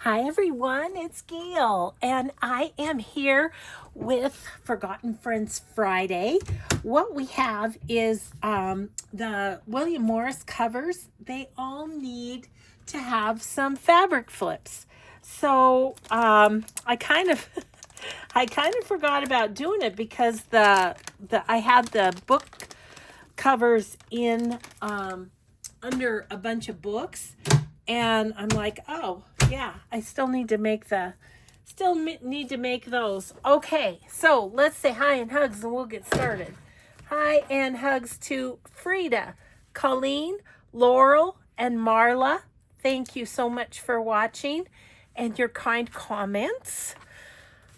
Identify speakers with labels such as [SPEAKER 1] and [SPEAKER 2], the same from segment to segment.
[SPEAKER 1] Hi everyone, it's Gail, and I am here with Forgotten Friends Friday. What we have is the William Morris covers. They all need to have some fabric flips. So I kind of forgot about doing it because I had the book covers in under a bunch of books, and I'm like, oh yeah, I still need to make those. Okay, so let's say hi and hugs and we'll get started. Hi and hugs to Frida, Colleen, Laurel, and Marla. Thank you so much for watching and your kind comments.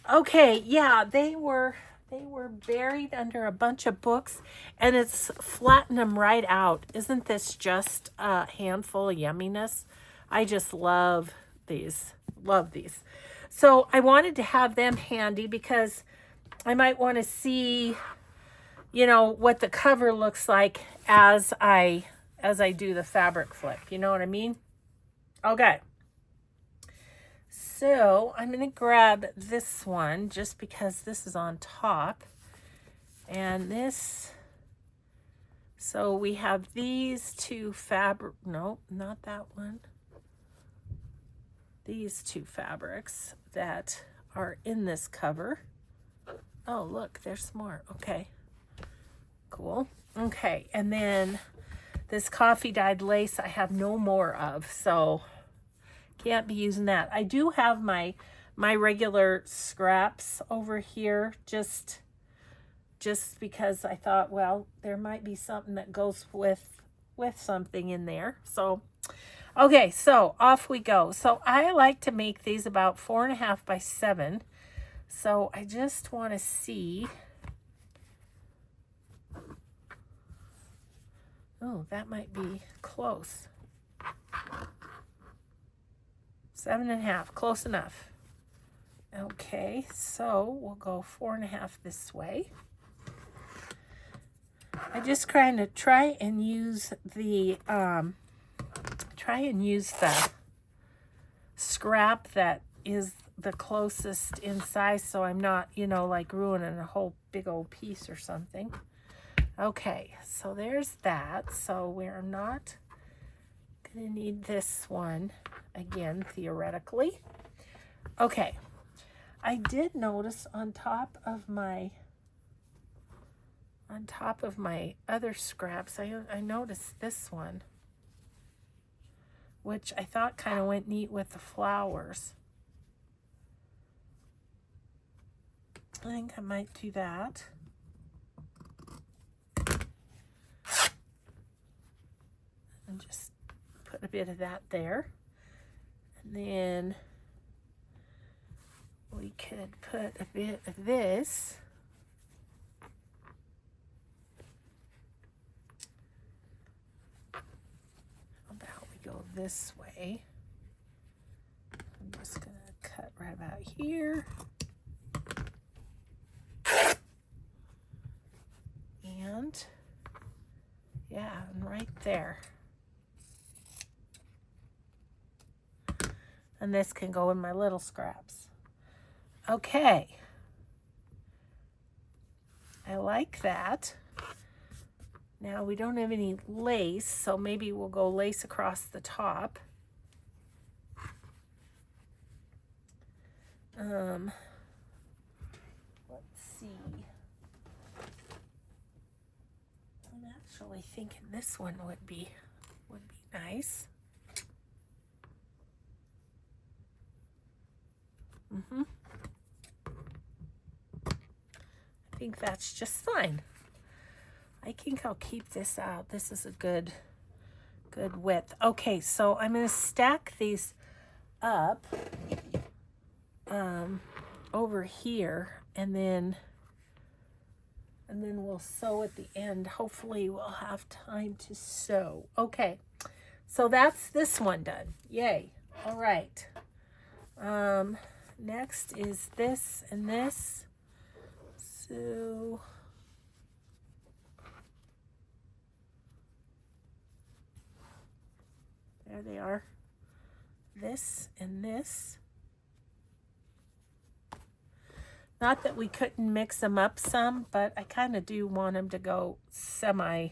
[SPEAKER 1] Okay, yeah, they were buried under a bunch of books, and it's flattened them right out. Isn't this just a handful of yumminess? I just love these. Love these. So I wanted to have them handy because I might want to see, what the cover looks like as I do the fabric flip. You know what I mean? Okay. So I'm going to grab this one just because this is on top. And this, so we have these two no, not that one. These two fabrics that are in this cover. Oh, look, there's more. Okay, cool. Okay, and then this coffee dyed lace I have no more of, so can't be using that. I do have my regular scraps over here just because I thought, well, there might be something that goes with something in there. So okay, so off we go. So I like to make these about 4.5 by 7. So I just want to see. Oh, that might be close. 7.5, close enough. Okay, so we'll go 4.5 this way. I just kind of try and use the scrap that is the closest in size, so I'm not, like ruining a whole big old piece or something. Okay, so there's that. So we're not gonna need this one again, theoretically. Okay, I did notice on top of my other scraps, I noticed this one, which I thought kind of went neat with the flowers. I think I might do that. And just put a bit of that there. And then we could put a bit of this. How about we go this way? I'm just going to cut right about here. And yeah, and right there. And this can go in my little scraps. Okay. I like that. Now we don't have any lace, so maybe we'll go lace across the top. Let's see. I'm actually thinking this one would be nice. I think that's just fine. I think I'll keep this out. This is a good width. Okay, so I'm going to stack these up over here, and then we'll sew at the end. Hopefully we'll have time to sew. Okay, so that's this one done. Yay. All right. Next is this and this. So there they are. this and this. Not that we couldn't mix them up some, but I kind of do want them to go semi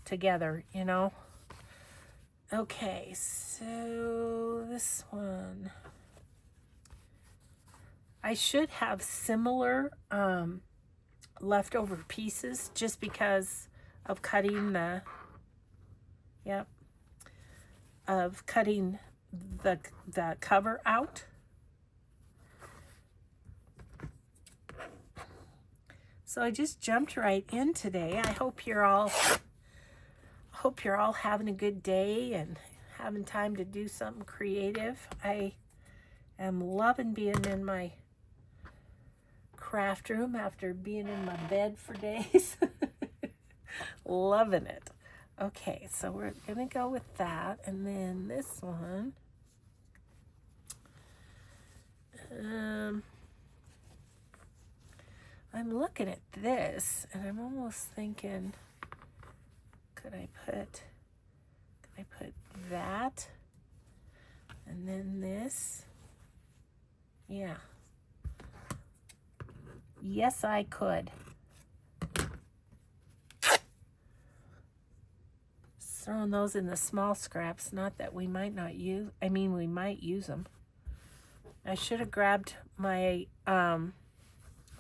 [SPEAKER 1] together, you know. Okay, so this one. I should have similar leftover pieces just because of cutting the, yep, of cutting the cover out. So I just jumped right in today. I hope you're all having a good day and having time to do something creative. I am loving being in my craft room after being in my bed for days. Loving it. Okay, so we're gonna go with that, and then this one. I'm looking at this, and I'm almost thinking, could I put that, and then this? Yeah. Yes, I could. Just throwing those in the small scraps, not that we might not use, I mean, we might use them. I should have grabbed my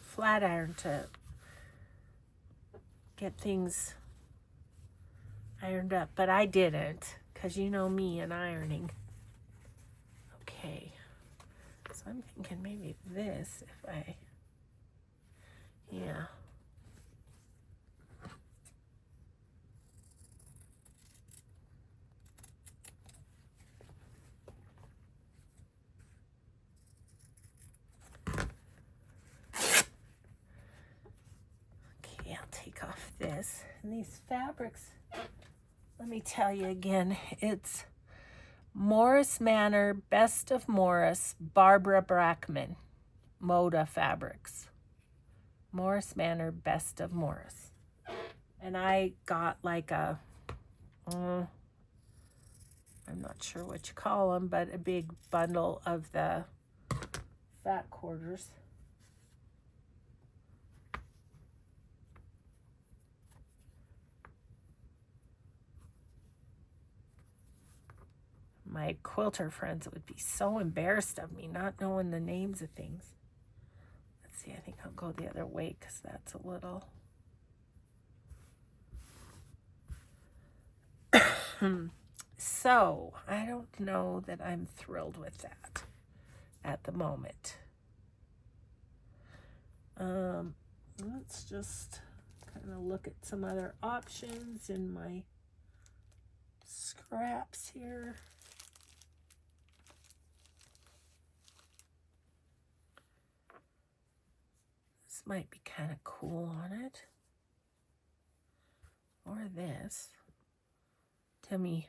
[SPEAKER 1] flat iron to get things ironed up, but I didn't, because you know me and ironing. Okay, so I'm thinking maybe this, if I, yeah. Okay, I'll take off this. And these fabrics, let me tell you again, it's Morris Manor, Best of Morris, Barbara Brackman, Moda Fabrics. Morris Manor, Best of Morris. And I got like a, I'm not sure what you call them, but a big bundle of the fat quarters. My quilter friends would be so embarrassed of me not knowing the names of things. Let's see, I think I'll go the other way because that's a little... So, I don't know that I'm thrilled with that at the moment. Let's just kind of look at some other options in my scraps here. This might be kind of cool on it. Or this. Timmy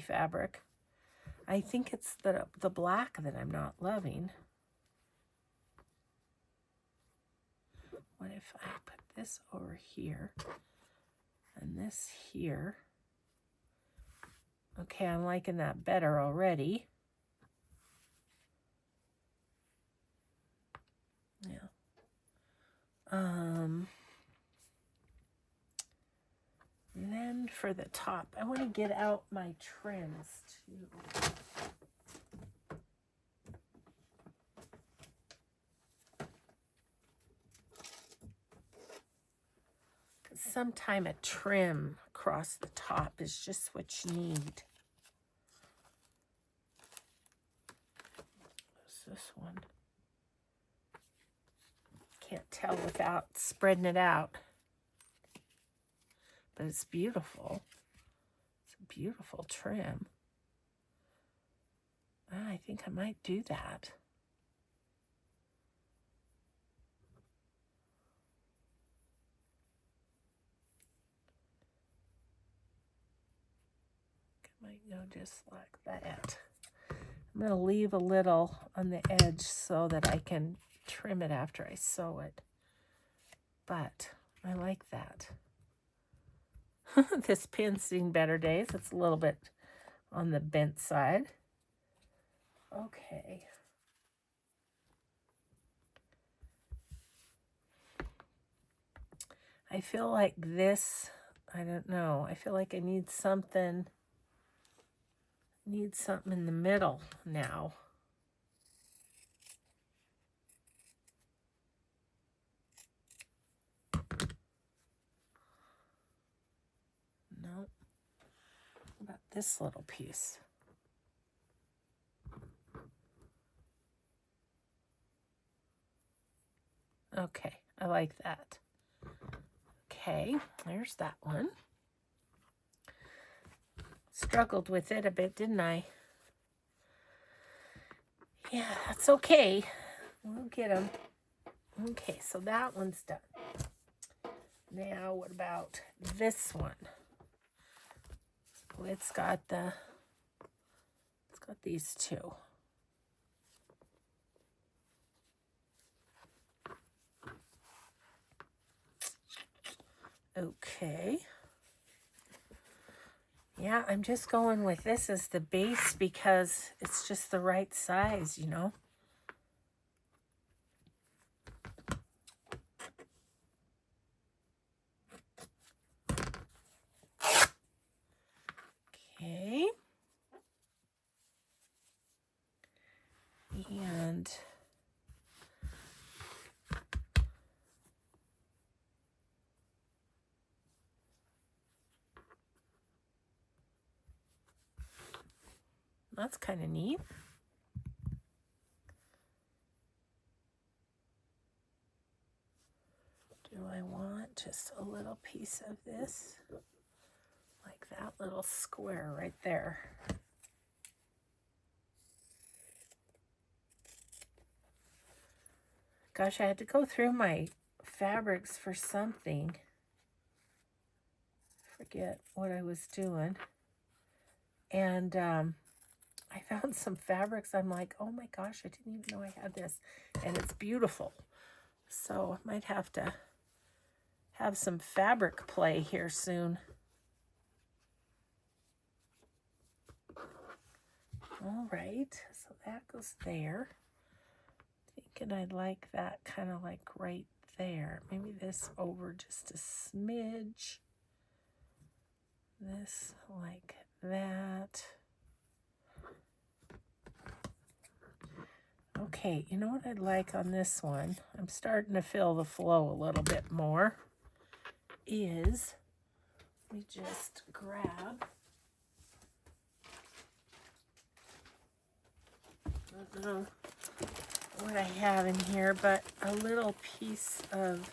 [SPEAKER 1] fabric. I think it's the black that I'm not loving. What if I put this over here and this here? Okay, I'm liking that better already. Yeah. Then for the top, I want to get out my trims too. Sometime a trim across the top is just what you need. What's this one? Can't tell without spreading it out. But it's beautiful. It's a beautiful trim. I think I might do that. Might go just like that. I'm going to leave a little on the edge so that I can trim it after I sew it. But I like that. This pin's seen better days. It's a little bit on the bent side. Okay. I feel like this, I don't know. I feel like I need something in the middle now. No. What about this little piece? Okay, I like that. Okay, there's that one. Struggled with it a bit, didn't I? Yeah, that's okay. We'll get them. Okay, so that one's done. Now, what about this one? Oh, it's got these two. Okay. Yeah, I'm just going with this as the base because it's just the right size, you know. Okay. And that's kind of neat. Do I want just a little piece of this? Like that little square right there. Gosh, I had to go through my fabrics for something. Forget what I was doing. And I found some fabrics. I'm like, oh my gosh, I didn't even know I had this. And it's beautiful. So I might have to have some fabric play here soon. All right, so that goes there. Thinking I'd like that kind of like right there. Maybe this over just a smidge. This like that. Okay, you know what I'd like on this one? I'm starting to feel the flow a little bit more. Is we just grab, I don't know what I have in here, but a little piece of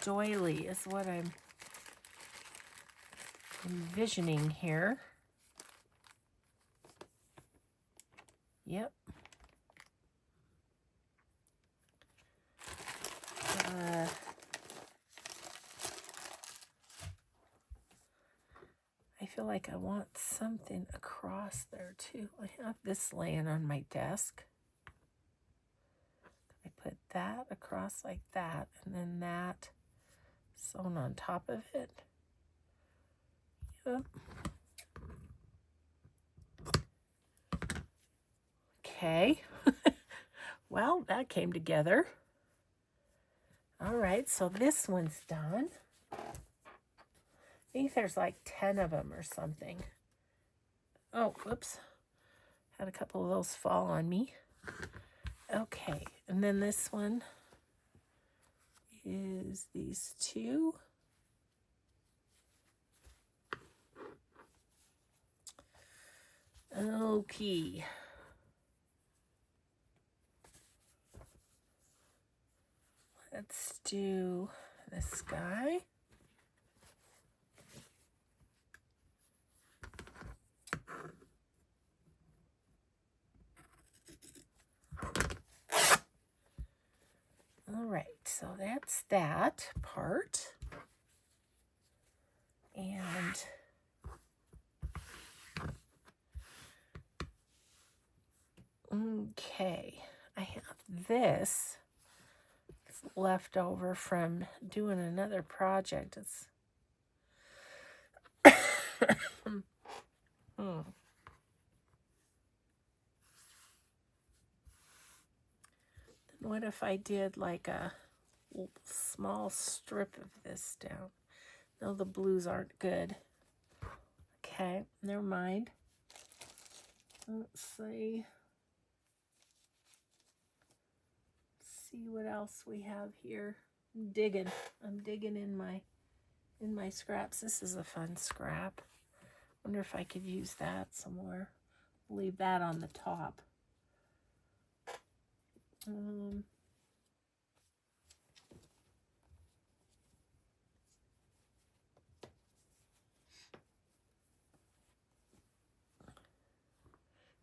[SPEAKER 1] doily is what I'm envisioning here. Yep. I feel like I want something across there too. I have this laying on my desk. I put that across like that, and then that sewn on top of it. Yep. Okay. Well, that came together. All right, so this one's done. I think there's like 10 of them or something. Oh, whoops. Had a couple of those fall on me. Okay, and then this one is these two. Okay. Let's do this guy. All right, so that's that part. And okay, I have this left over from doing another project. It's What if I did like a small strip of this down? No, the blues aren't good. Okay, never mind. Let's see. See what else we have here. I'm digging in my scraps. This is a fun scrap. Wonder if I could use that somewhere. Leave that on the top.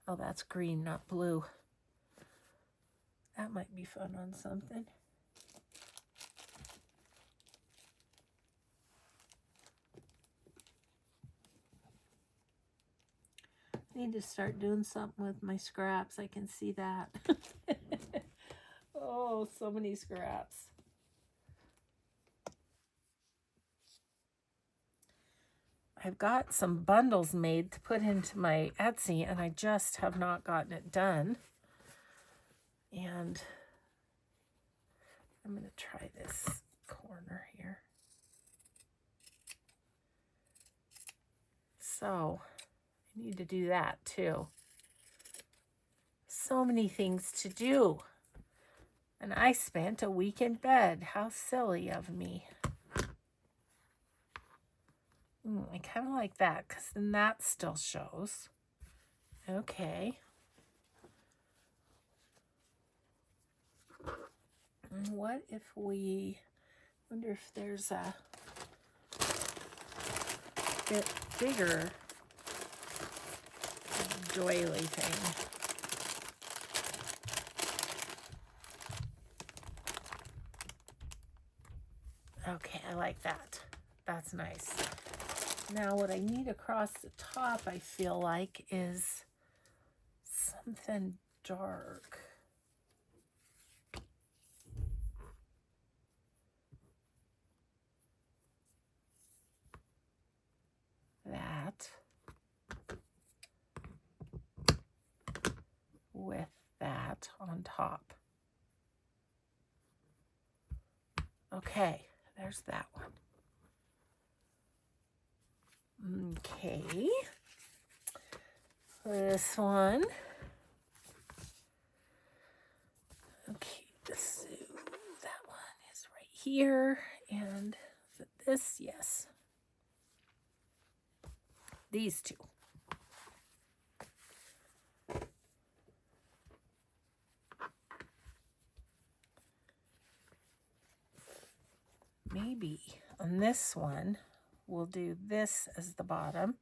[SPEAKER 1] Oh, that's green, not blue. That might be fun on something. Need to start doing something with my scraps. I can see that. Oh, so many scraps. I've got some bundles made to put into my Etsy, and I just have not gotten it done. And I'm going to try this corner here. So I need to do that too. So many things to do. And I spent a week in bed. How silly of me. I kind of like that because then that still shows. Okay. And what if we, wonder if there's a bit bigger doily thing. Okay, I like that. That's nice. Now what I need across the top, I feel like, is something dark. That with that on top. Okay, there's that one. Okay, this one. Okay, so that one is right here, and is it this? Yes. These two. Maybe on this one, we'll do this as the bottom.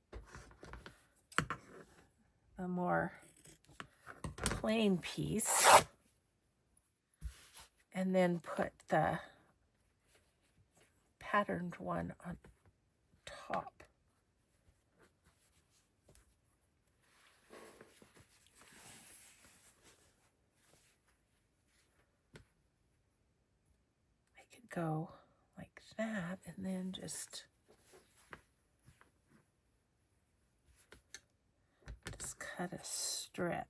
[SPEAKER 1] A more plain piece. And then put the patterned one on top. I could go like that and then just cut a strip.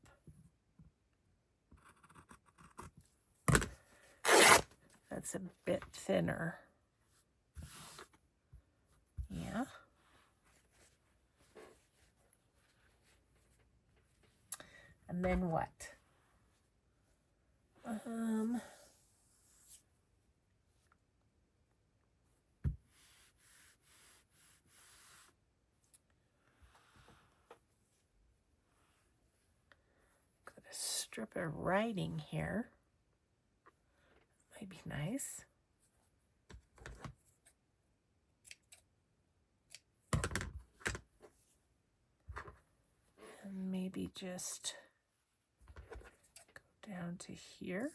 [SPEAKER 1] That's a bit thinner. Yeah. And then what? Got a strip of writing here. Might be nice. And maybe just go down to here.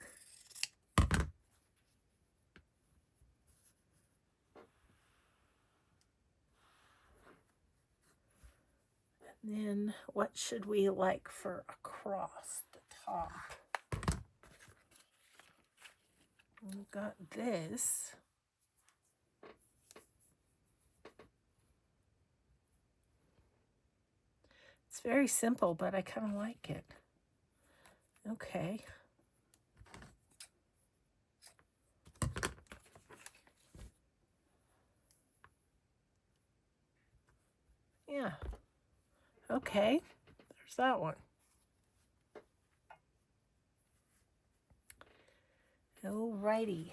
[SPEAKER 1] And then what should we like for across the top? We've got this. It's very simple, but I kind of like it. Okay. Yeah. Okay. There's that one. Alrighty.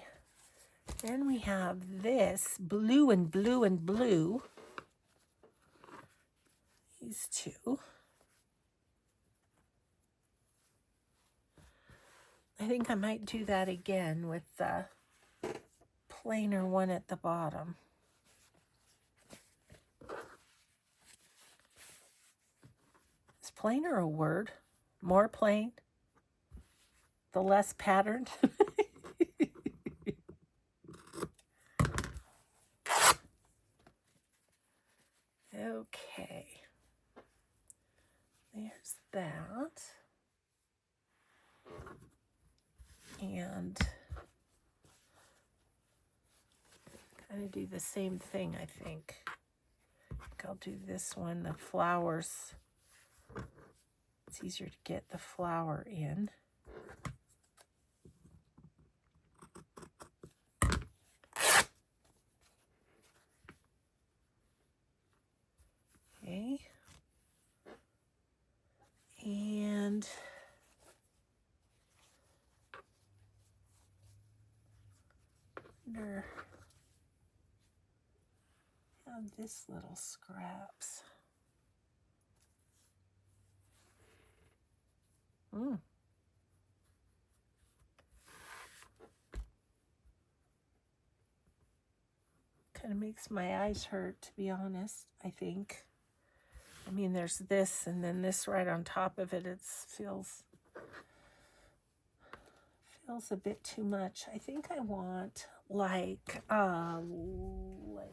[SPEAKER 1] Then we have this blue and blue and blue. These two. I think I might do that again with the plainer one at the bottom. Is plainer a word? More plain? The less patterned? Okay. There's that. And kind of do the same thing, I think. I'll do this one, the flowers. It's easier to get the flower in. Okay. And under this little scraps. Kind of makes my eyes hurt, to be honest, I think. I mean, there's this and then this right on top of it. It feels a bit too much. I think I want like lace.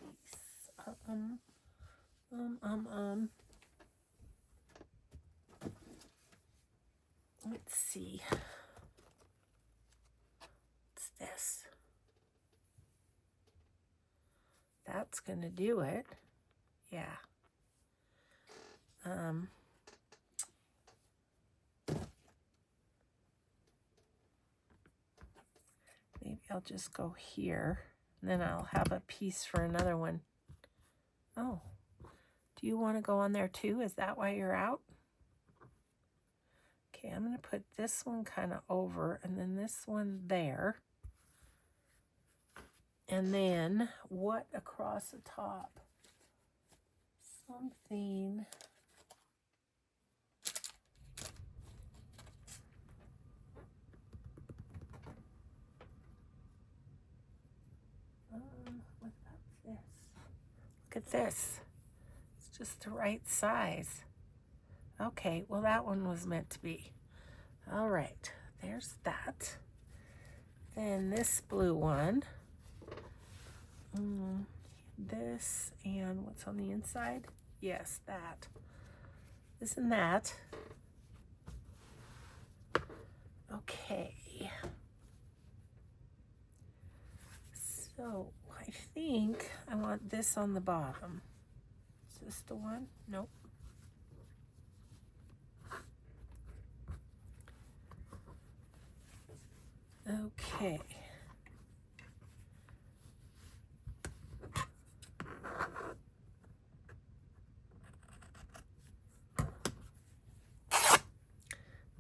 [SPEAKER 1] Let's see. What's this? That's gonna do it. Yeah. Maybe I'll just go here, and then I'll have a piece for another one. Oh, do you want to go on there too? Is that why you're out? Okay, I'm going to put this one kind of over, and then this one there. And then what across the top? Something. What about this? Look at this. It's just the right size. Okay, well that one was meant to be. All right, there's that. Then this blue one. This and what's on the inside? Yes, that. This and that. Okay. So I think I want this on the bottom. Is this the one? Nope. Okay.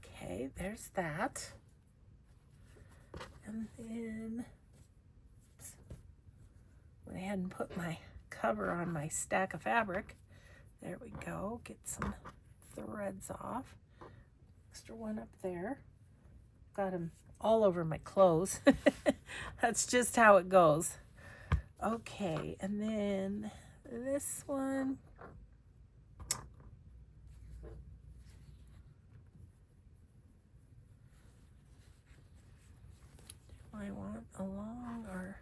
[SPEAKER 1] Okay, there's that. And then went ahead and put my cover on my stack of fabric. There we go. Get some threads off. Extra one up there. Got them all over my clothes. That's just how it goes. Okay, and then this one. Do I want a long or...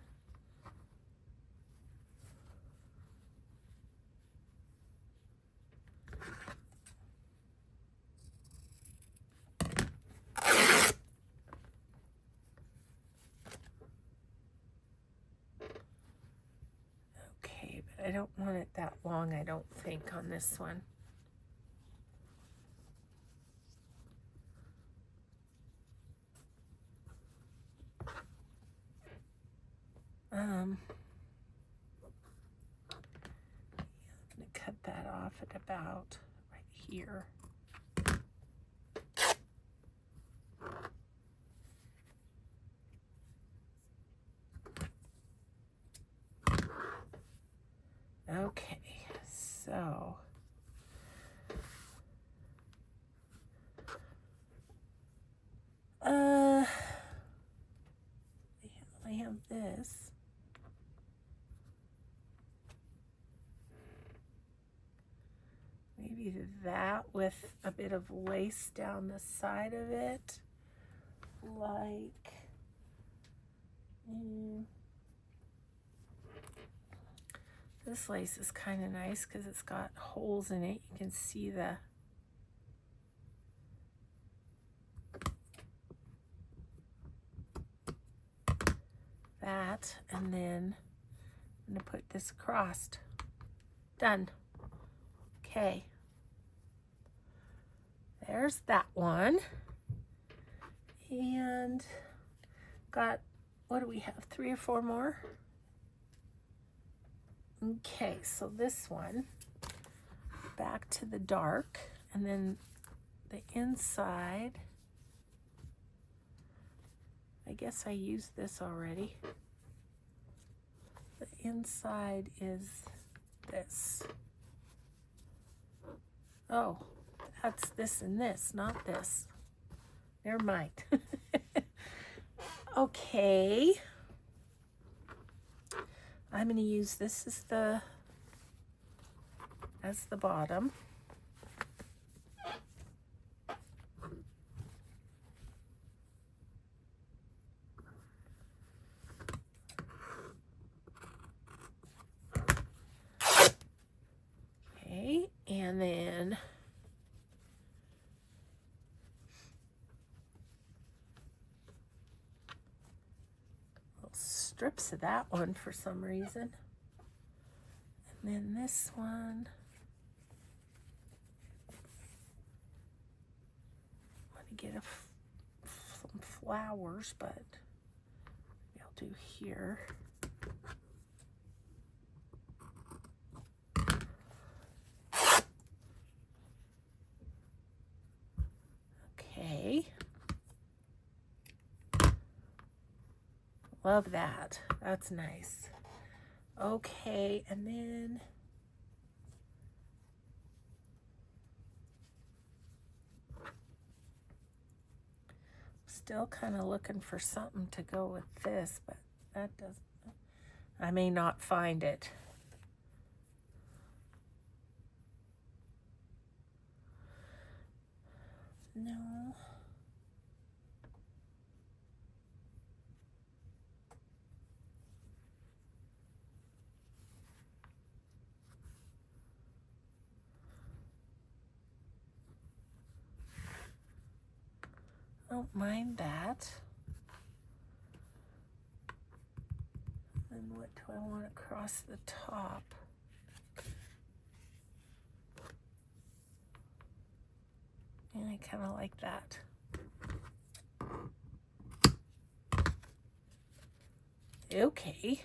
[SPEAKER 1] Okay, but I don't want it that long, I don't think, on this one. I'm gonna cut that off off at about right here. Okay, so I have this. Maybe that with a bit of lace down the side of it, like this lace is kind of nice because it's got holes in it. You can see that, and then I'm gonna put this across. Done. Okay, there's that one. And got, what do we have, 3 or 4 more? Okay, so this one, back to the dark, and then the inside, I guess I used this already. The inside is this. Oh, that's this and this, not this. Never mind. Okay. I'm going to use this as the bottom. Okay, and then strips of that one for some reason. And then this one, I want to get some flowers, but maybe I'll do here. Okay. Love that. That's nice. Okay, and then still kind of looking for something to go with this, but that doesn't, I may not find it. No. Don't mind that. And what do I want across the top? And I kind of like that. Okay.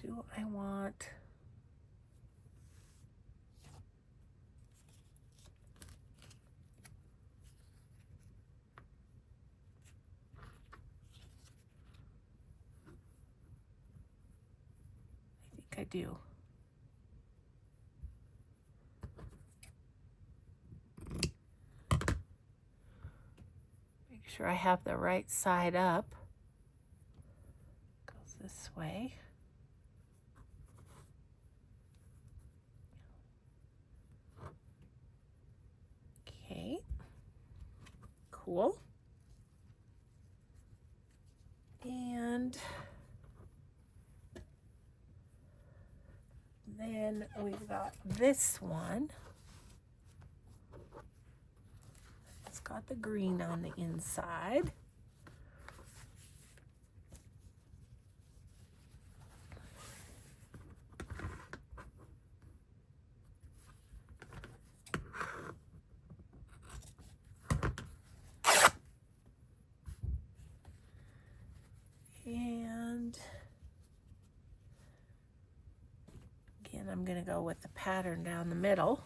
[SPEAKER 1] Do I want... I do. Make sure I have the right side up. Goes this way. Okay. Cool. And then we've got this one. It's got the green on the inside. And I'm going to go with the pattern down the middle.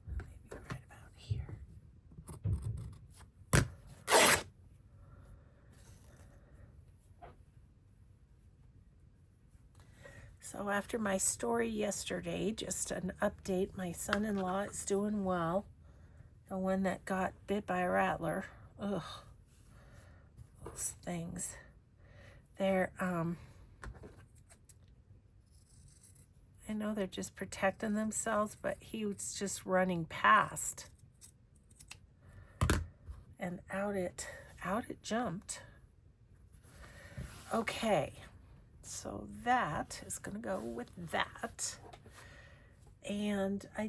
[SPEAKER 1] Maybe right about here. So after my story yesterday, just an update, my son-in-law is doing well. The one that got bit by a rattler. Ugh. Those things. They're, I know they're just protecting themselves, but he was just running past. And out it jumped. Okay. So that is going to go with that. And I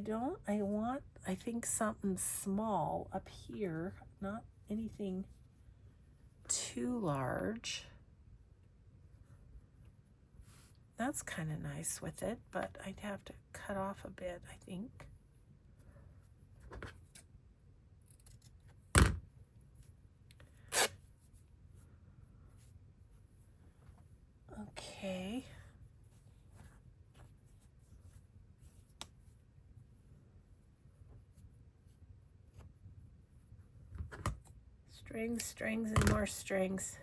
[SPEAKER 1] think something small up here, not anything too large. That's kind of nice with it, but I'd have to cut off a bit, I think. Okay. Strings, strings, and more strings.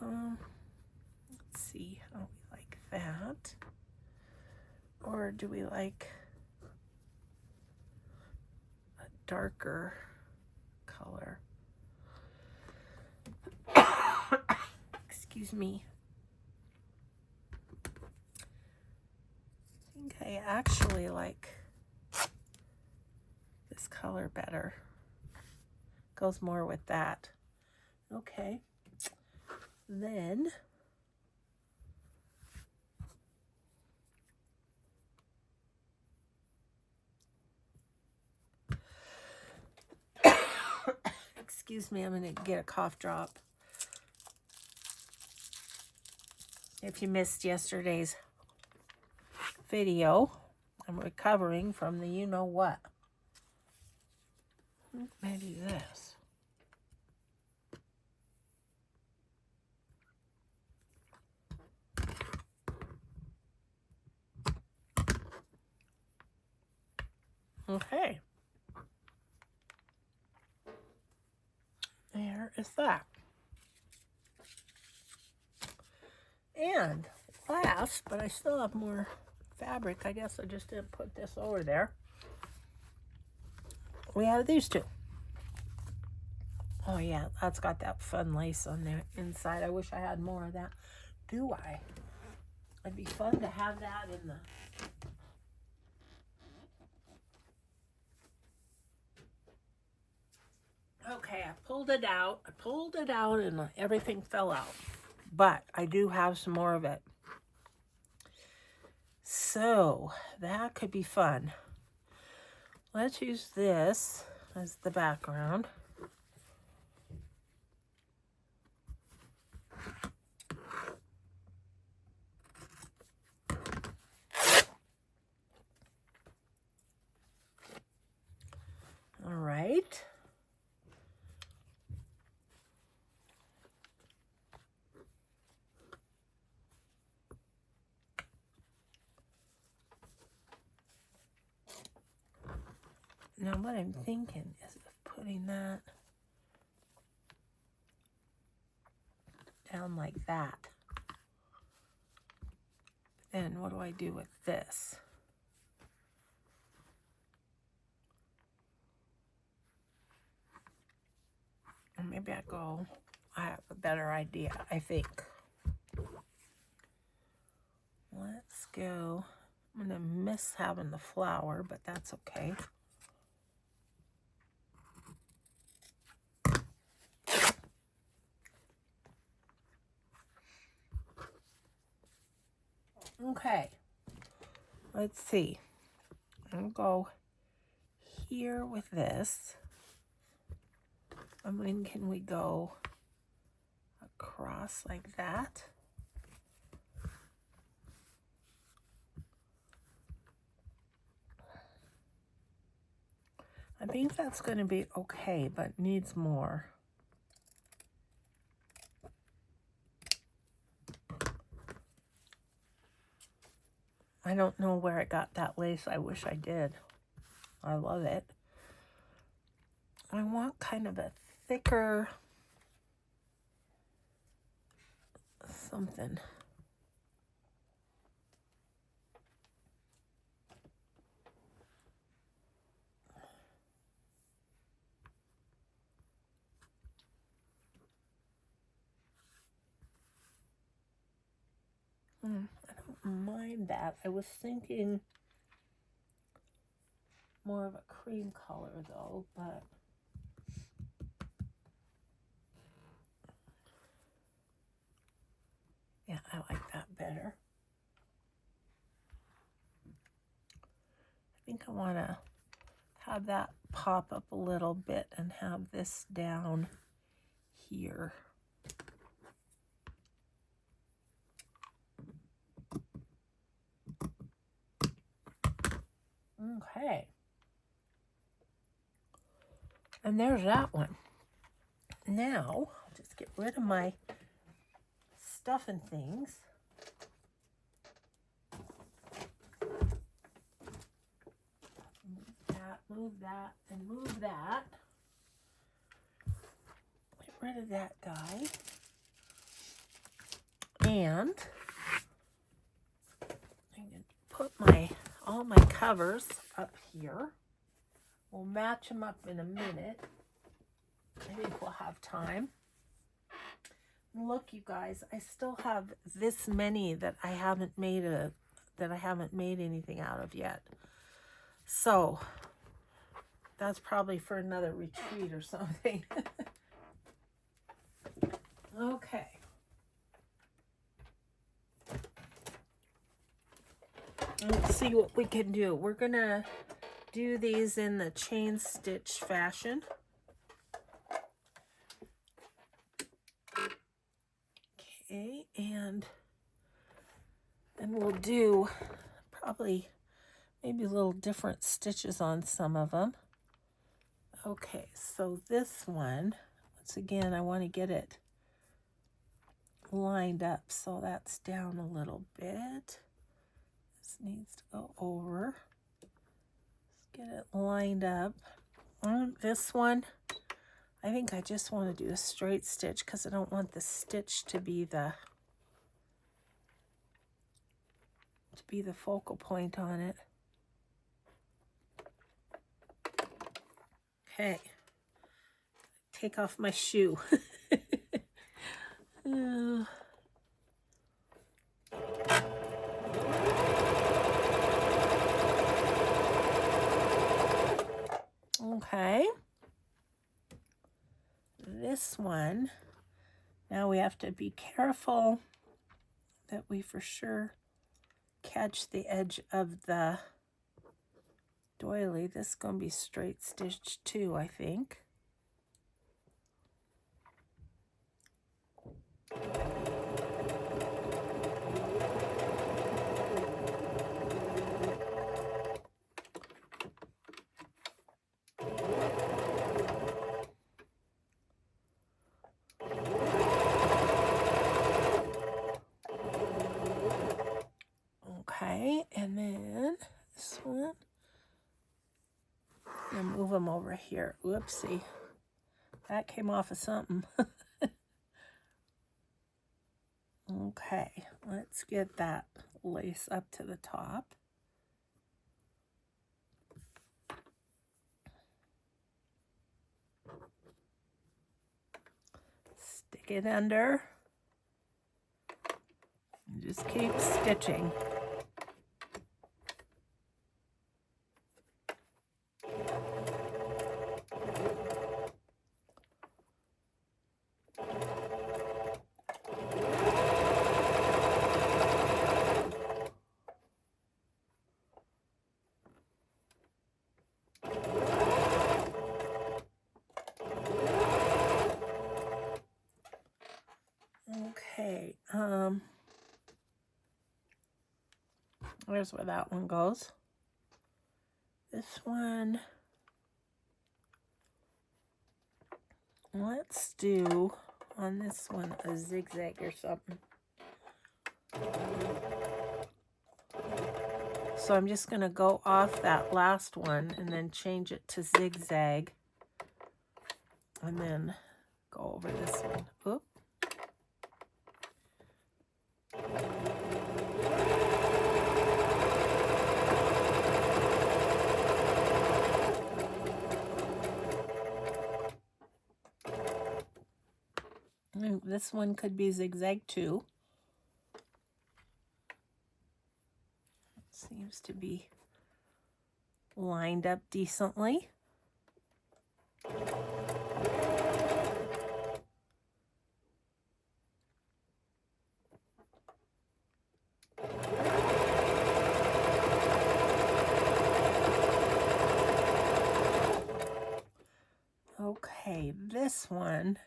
[SPEAKER 1] Let's see how we like that. Or do we like a darker color? Excuse me. I think I actually like this color better. Goes more with that. Okay. Then excuse me, I'm going to get a cough drop. If you missed yesterday's video, I'm recovering from the you-know-what. Maybe this. Okay. There is that. And last, but I still have more fabric. I guess I just didn't put this over there. We have these two. Oh yeah, that's got that fun lace on the inside. I wish I had more of that. Do I? It'd be fun to have that in the... Okay, I pulled it out and everything fell out. But I do have some more of it. So that could be fun. Let's use this as the background. All right. Now what I'm thinking is putting that down like that. Then what do I do with this? Or maybe I have a better idea, I think. Let's go. I'm going to miss having the flower, but that's okay. Okay. Let's see. I'll go here with this. I mean, can we go across like that? I think that's going to be okay, but needs more. I don't know where I got that lace. I wish I did. I love it. I want kind of a thicker something. I don't mind that. I was thinking more of a cream color though, but yeah, I like that better. I think I want to have that pop up a little bit and have this down here. Okay. And there's that one. Now, I'll just get rid of my stuff and things. Move that, and move that. Get rid of that guy. And I'm going to put all my covers up here. We'll match them up in a minute. I think we'll have time. Look, you guys, I still have this many that I haven't made anything out of yet. So that's probably for another retreat or something. Okay. Let's see what we can do. We're gonna do these in the chain stitch fashion. Okay, and then we'll do probably maybe a little different stitches on some of them. Okay, so this one, once again, I want to get it lined up, so that's down a little bit. This needs to go over. Let's get it lined up. On this one, I think I just want to do a straight stitch because I don't want the stitch to be the focal point on it. Okay, take off my shoe. Okay, this one, now we have to be careful that we for sure catch the edge of the doily. This is going to be straight stitch too, I think. Okay, and then this one, I'm gonna move them over here. Whoopsie, that came off of something. Okay, let's get that lace up to the top. Stick it under. And just keep stitching. Okay, there's where that one goes. This one, let's do on this one a zigzag or something. So I'm just going to go off that last one and then change it to zigzag. And then go over this one. Oop. This one could be zigzag too. Seems to be lined up decently. Okay, this one.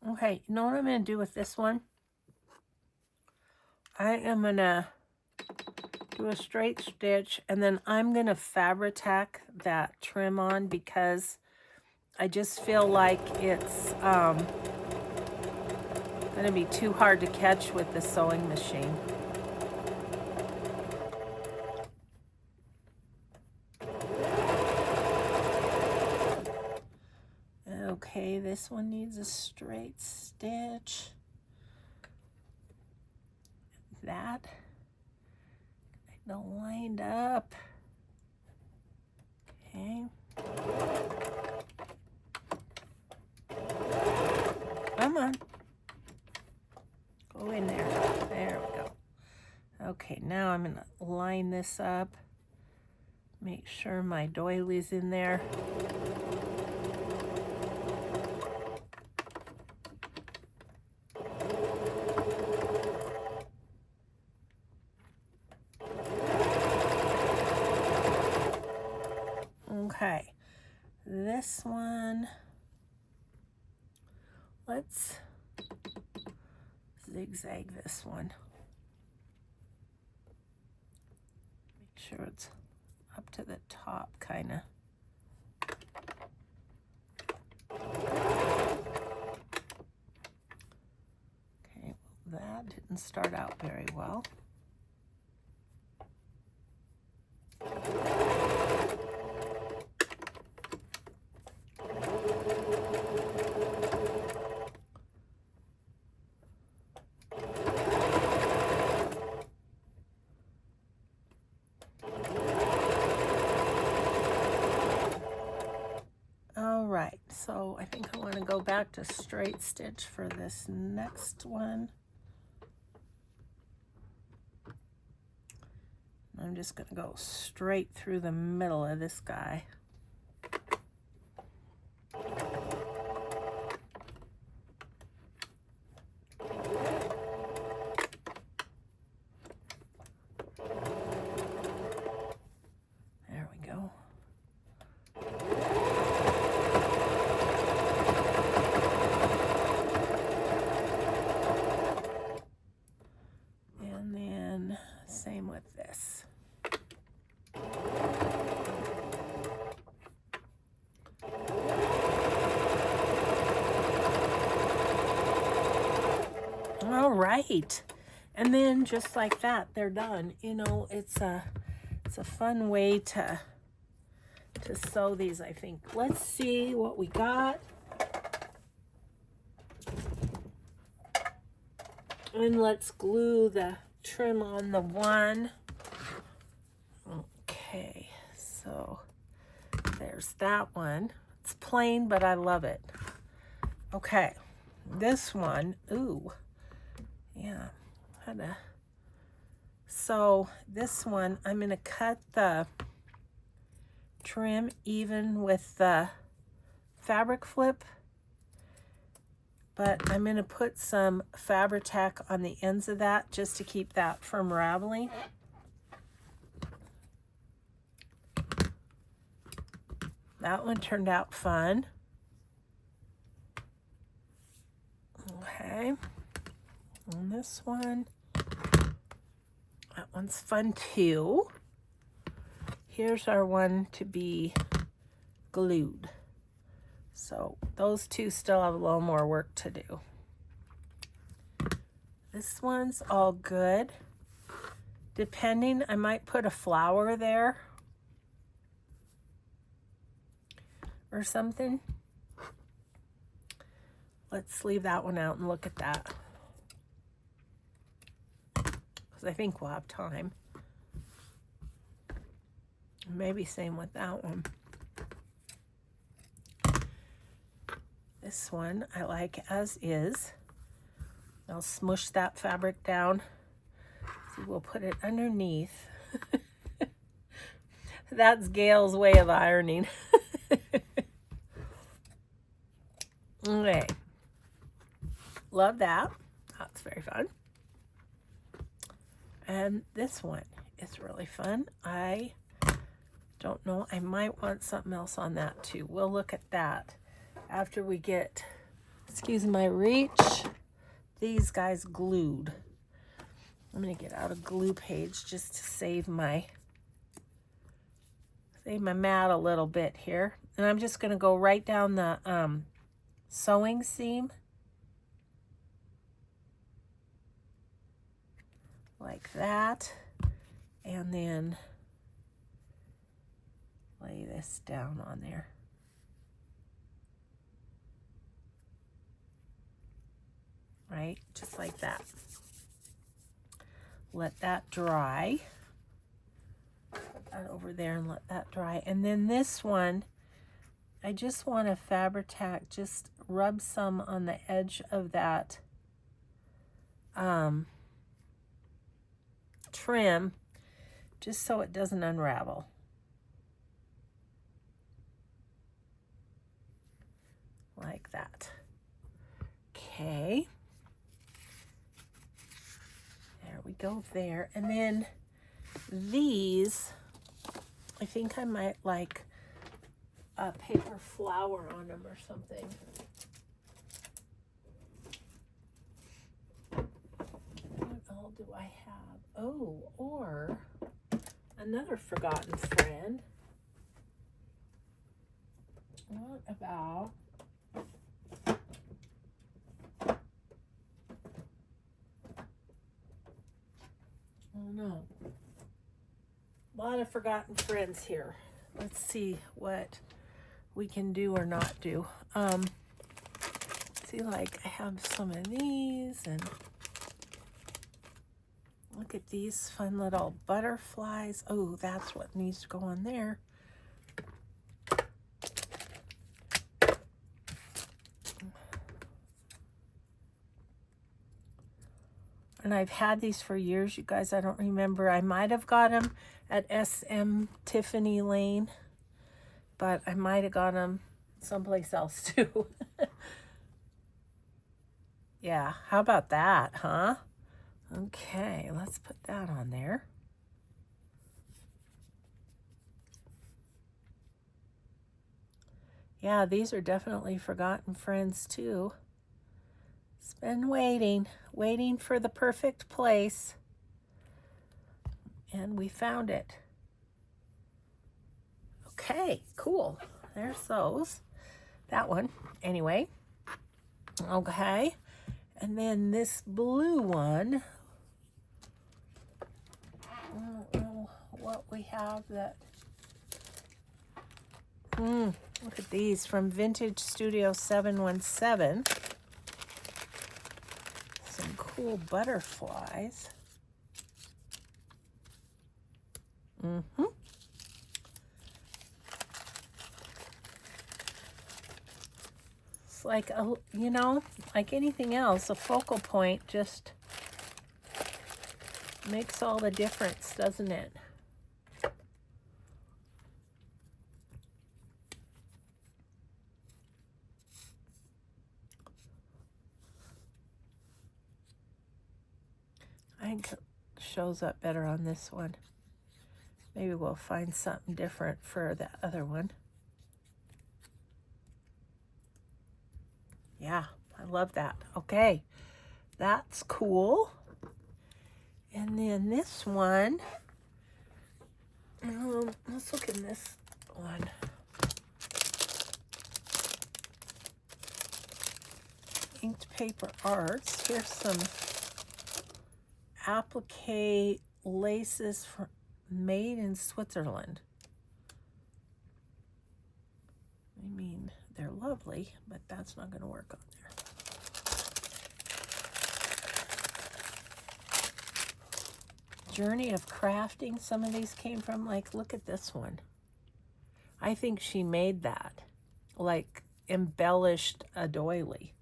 [SPEAKER 1] Okay, you know what I'm going to do with this one? I am going to do a straight stitch, and then I'm going to fabric tack that trim on because I just feel like it's going to be too hard to catch with the sewing machine. Okay, this one needs a straight stitch. That kind of lined up. Okay. Come on. Go in there. There we go. Okay, now I'm going to line this up. Make sure my doily's in there. Okay, this one, let's zigzag this one. Make sure it's up to the top, kind of. Okay, well, that didn't start out very well. Alright, so I think I want to go back to straight stitch for this next one. I'm just going to go straight through the middle of this guy. There we go. And then same with this. All right, and then just like that, they're done. You know, it's a fun way to sew these, I think. Let's see what we got. And let's glue the trim on the one. Okay, so there's that one. It's plain, but I love it. Okay, this one, ooh. Yeah, so this one, I'm going to cut the trim even with the fabric flip, but I'm going to put some fabric tack on the ends of that just to keep that from raveling. That one turned out fun. Okay. And this one, that one's fun too. Here's our one to be glued. So those two still have a little more work to do. This one's all good. Depending, I might put a flower there or something. Let's leave that one out and look at that, because I think we'll have time. Maybe same with that one. This one I like as is. I'll smush that fabric down. See, we'll put it underneath. That's Gail's way of ironing. Okay. Love that. That's very fun. And this one is really fun. I don't know. I might want something else on that too. We'll look at that after we get, excuse my reach, these guys glued. I'm going to get out a glue page just to save my mat a little bit here. And I'm just going to go right down the sewing seam. Like that, and then lay this down on there. Right, just like that. Let that dry. Put that over there and let that dry. And then this one, I just want to Fabri-Tac, just rub some on the edge of that trim, just so it doesn't unravel. Like that. Okay. There we go there. And then these, I think I might like a paper flower on them or something. What all do I have? Oh, or another forgotten friend. What about oh no. A lot of forgotten friends here. Let's see what we can do or not do. See, like I have some of these, and look at these fun little butterflies. Oh, that's what needs to go on there. And I've had these for years, you guys. I don't remember. I might have got them at SM Tiffany Lane, but I might have got them someplace else too. Yeah, how about that, huh? Okay, let's put that on there. Yeah, these are definitely forgotten friends too. It's been waiting for the perfect place. And we found it. Okay, cool. There's those. That one, anyway. Okay. And then this blue one. I don't know what we have that. Look at these from Vintage Studio 717. Some cool butterflies. It's like, you know, like anything else, a focal point just makes all the difference, doesn't it? I think it shows up better on this one. Maybe we'll find something different for the other one. Yeah, I love that. Okay, that's cool. And then this one, Let's look in this one. Inked Paper Arts. Here's some applique laces made in Switzerland. I mean, they're lovely, but that's not going to work on there. Journey of crafting. Some of these came from, like, look at this one. I think she made that, like, embellished a doily.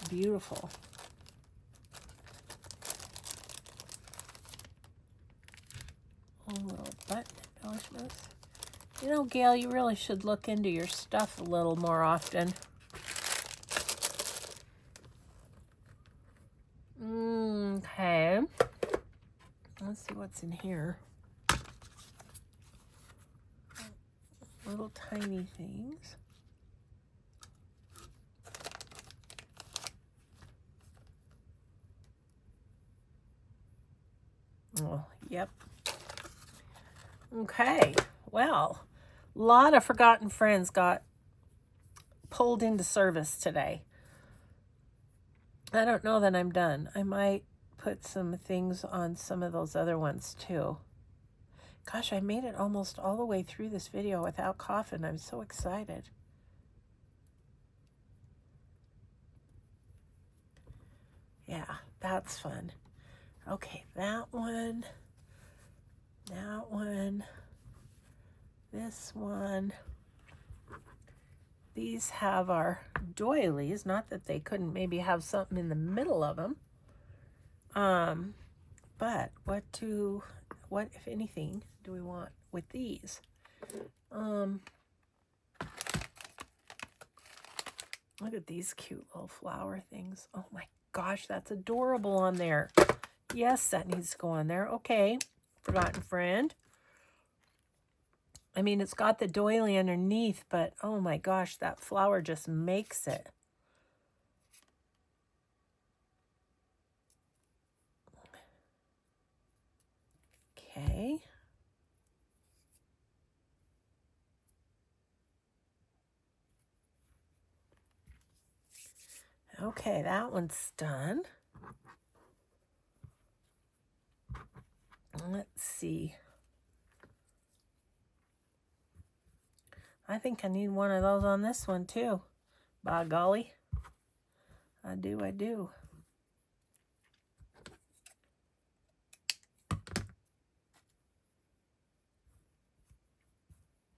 [SPEAKER 1] Beautiful. A little button embellishments. You know, Gail, you really should look into your stuff a little more often. Okay. Let's see what's in here. Little tiny things. Oh, yep. Okay. Well, a lot of forgotten friends got pulled into service today. I don't know that I'm done. I might put some things on some of those other ones too. Gosh, I made it almost all the way through this video without coughing. I'm so excited. Yeah, that's fun. Okay, that one, this one. These have our doilies. Not that they couldn't maybe have something in the middle of them. But what, if anything, do we want with these? Look at these cute little flower things. Oh my gosh, that's adorable on there. Yes, that needs to go on there. Okay, forgotten friend. I mean, it's got the doily underneath, but oh my gosh, that flower just makes it. Okay. Okay, that one's done. Let's see. I think I need one of those on this one too. By golly. I do.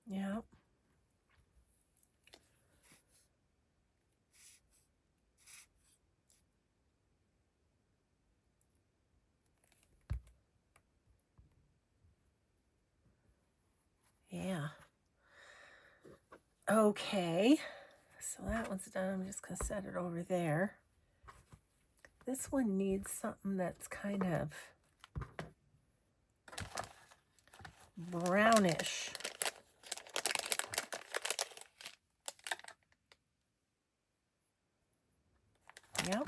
[SPEAKER 1] Yeah. Yeah. Okay. So that one's done. I'm just going to set it over there. This one needs something that's kind of brownish. Yep.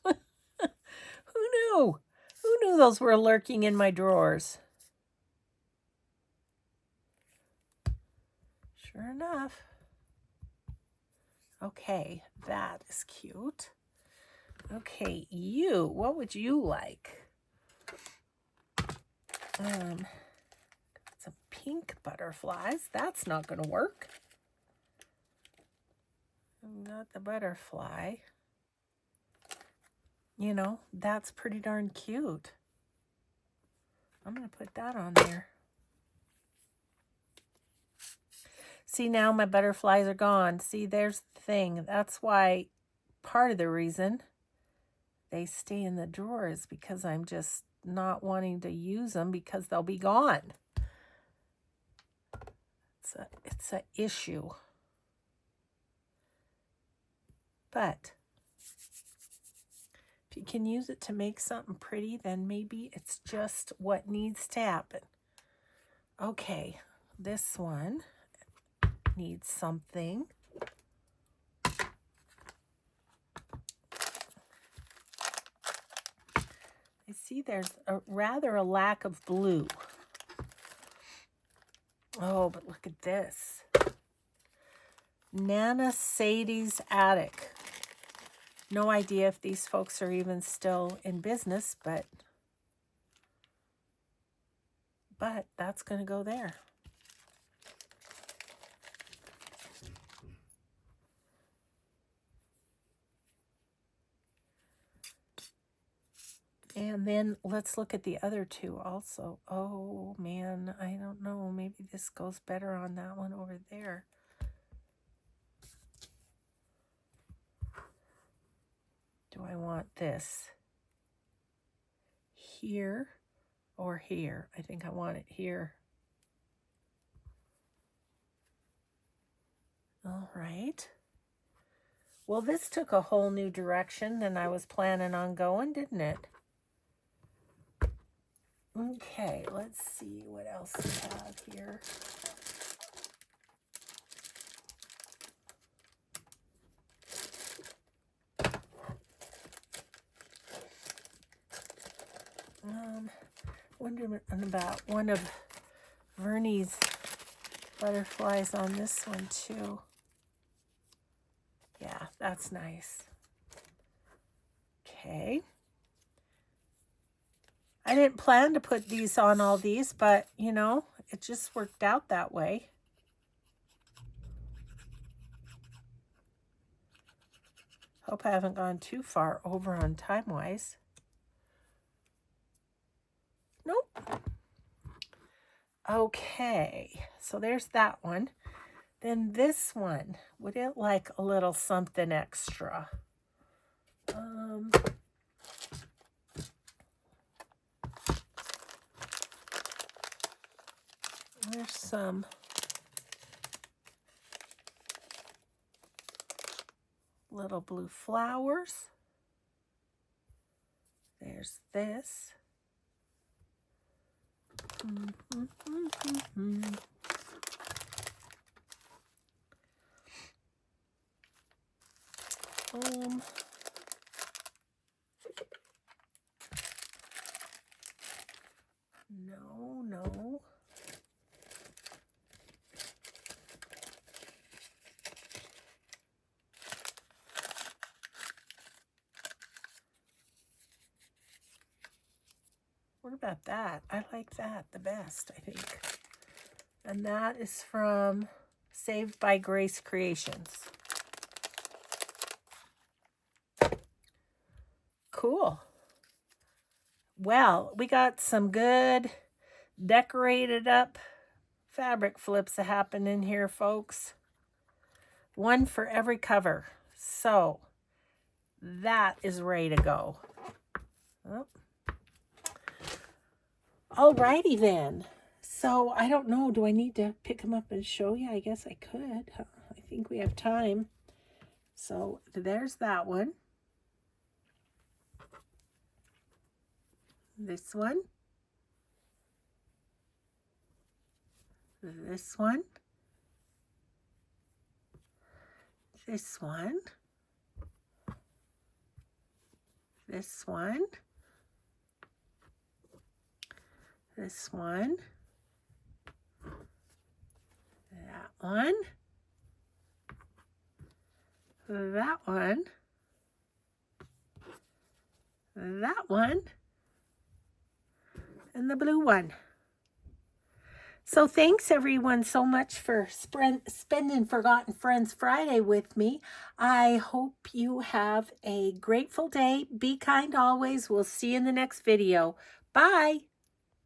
[SPEAKER 1] Who knew? Who knew those were lurking in my drawers? Sure enough. Okay, that is cute. Okay, you, what would you like? Some pink butterflies. That's not going to work. Not the butterfly. You know, that's pretty darn cute. I'm going to put that on there. See, now my butterflies are gone. See, there's the thing. That's why part of the reason they stay in the drawer is because I'm just not wanting to use them because they'll be gone. It's an issue. But if you can use it to make something pretty, then maybe it's just what needs to happen. Okay, this one needs something. I see there's rather a lack of blue. Oh, but look at this. Nana Sadie's Attic. No idea if these folks are even still in business, but that's going to go there. And then let's look at the other two also. Oh, man, I don't know. Maybe this goes better on that one over there. Do I want this here or here? I think I want it here. All right. Well, this took a whole new direction than I was planning on going, didn't it? Okay, let's see what else we have here. Wondering about one of Vernie's butterflies on this one too. Yeah, that's nice. Okay. I didn't plan to put these on all these, but, you know, it just worked out that way. Hope I haven't gone too far over on time-wise. Nope. Okay, so there's that one. Then this one, would it like a little something extra? There's some little blue flowers. There's this. No. What about that? I like that the best, I think. And that is from Saved by Grace Creations. Cool. Well, we got some good decorated up fabric flips happening here, folks. One for every cover. So that is ready to go. Oh. Alrighty then. So I don't know. Do I need to pick them up and show you? I guess I could. I think we have time. So there's that one. This one. This one. This one. This one. This one. That one. That one. That one. And the blue one. So thanks everyone so much for spending Forgotten Friends Friday with me. I hope you have a grateful day. Be kind always. We'll see you in the next video. Bye.